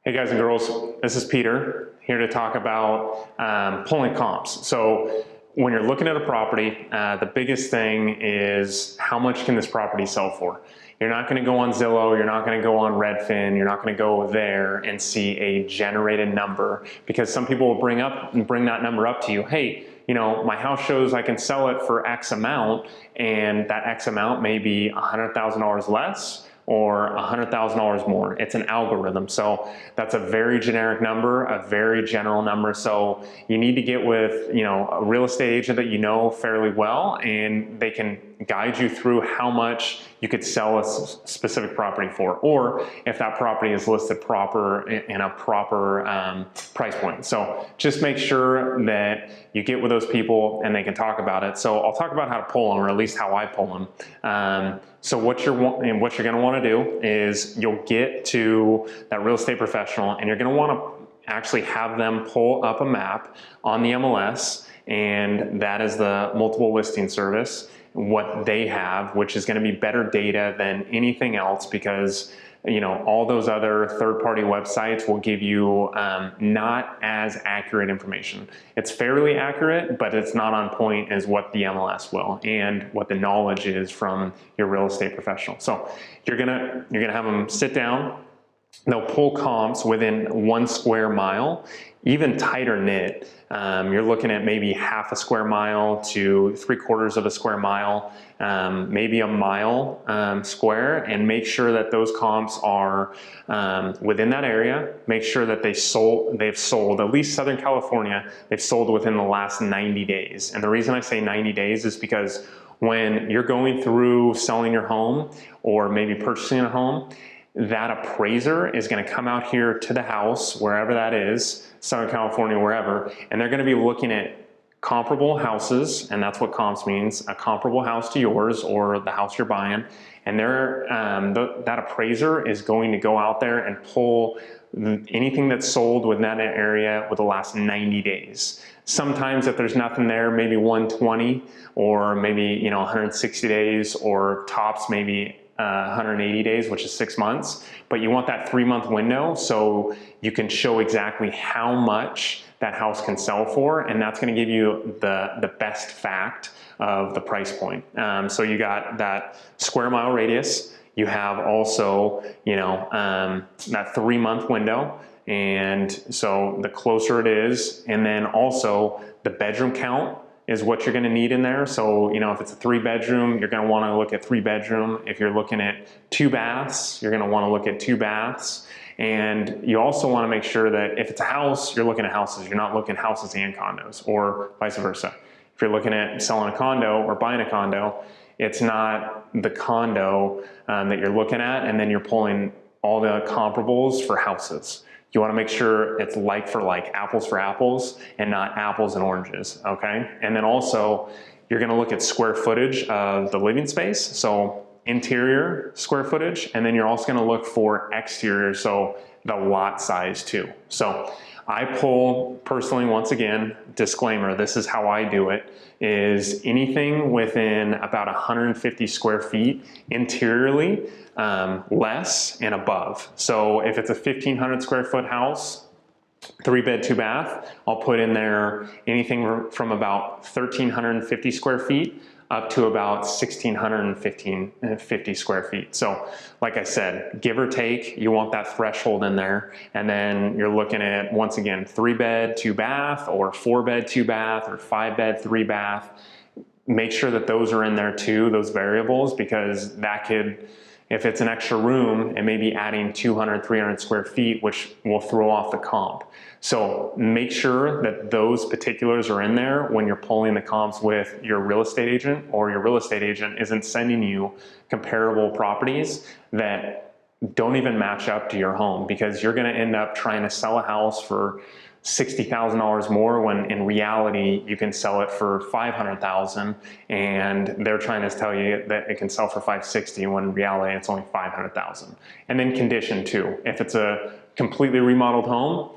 Hey guys and girls, this is Peter here to talk about pulling comps. So when you're looking at a property, the biggest thing is how much can this property sell for? You're not going to go on Zillow, you're not going to go on Redfin, you're not going to go there and see a generated number, because some people will bring that number up to you. Hey, you know, my house shows I can sell it for X amount, and that X amount may be $100,000 less or $100,000 more. It's an algorithm. So that's a very generic number, a very general number. So you need to get with, you know, a real estate agent that you know fairly well, and they can guide you through how much you could sell a specific property for, or if that property is listed proper in a proper price point. So just make sure that you get with those people and they can talk about it. So I'll talk about how to pull them, or at least how I pull them. So what you're going to want to do is you'll get to that real estate professional, and you're going to want to actually have them pull up a map on the MLS, and that is the multiple listing service, what they have, which is going to be better data than anything else, because you know, all those other third-party websites will give you not as accurate information. It's fairly accurate, but it's not on point as what the MLS will, and what the knowledge is from your real estate professional. So you're gonna have them sit down. They'll pull comps within 1 square mile, even tighter knit. You're looking at maybe half a square mile to 3/4 of a square mile, maybe a mile square, and make sure that those comps are within that area. Make sure that they've sold, at least Southern California, they've sold within the last 90 days. And the reason I say 90 days is because when you're going through selling your home or maybe purchasing a home, that appraiser is going to come out here to the house, wherever that is, Southern California, wherever, and they're going to be looking at comparable houses, and that's what comps means, a comparable house to yours or the house you're buying, and that appraiser is going to go out there and pull anything that's sold within that area with the last 90 days. Sometimes if there's nothing there, maybe 120, or maybe, you know, 160 days, or tops maybe 180 days, which is 6 months, but you want that 3-month window so you can show exactly how much that house can sell for, and that's going to give you the best fact of the price point. So you got that square mile radius. You have also, you know, that 3-month window, and so the closer it is, and then also the bedroom count is what you're going to need in there. So, you know, if it's a 3-bedroom, you're going to want to look at 3-bedroom. If you're looking at 2 baths, you're going to want to look at 2 baths. And you also want to make sure that if it's a house, you're looking at houses. You're not looking at houses and condos, or vice versa. If you're looking at selling a condo or buying a condo, it's not the condo that you're looking at, and then you're pulling all the comparables for houses. You want to make sure it's like for like, apples for apples, and not apples and oranges, okay? And then also, you're going to look at square footage of the living space, so interior square footage, and then you're also going to look for exterior, so the lot size too. So I pull, personally, once again, disclaimer, this is how I do it, is anything within about 150 square feet interiorly, less and above. So if it's a 1,500 square foot house, 3-bed, 2-bath, I'll put in there anything from about 1,350 square feet up to about 1,650 square feet. So like I said, give or take, you want that threshold in there. And then you're looking at, once again, 3-bed, 2-bath, or 4-bed, 2-bath, or 5-bed, 3-bath. Make sure that those are in there too, those variables, because that could, if it's an extra room, it may be adding 200, 300 square feet, which will throw off the comp. So make sure that those particulars are in there when you're pulling the comps with your real estate agent, or your real estate agent isn't sending you comparable properties that don't even match up to your home, because you're going to end up trying to sell a house for $60,000 more, when in reality you can sell it for $500,000, and they're trying to tell you that it can sell for $560,000, when in reality it's only $500,000. And then condition too. If it's a completely remodeled home,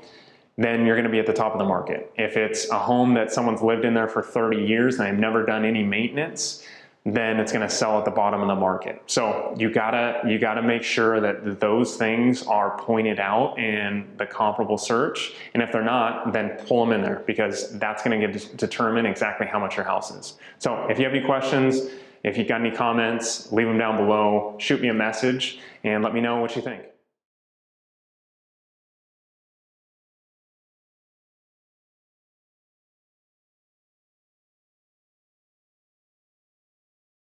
then you're going to be at the top of the market. If it's a home that someone's lived in there for 30 years and they've never done any maintenance, then it's going to sell at the bottom of the market. So you gotta make sure that those things are pointed out in the comparable search. And if they're not, then pull them in there, because that's going to determine exactly how much your house is. So if you have any questions, if you've got any comments, leave them down below, shoot me a message, and let me know what you think.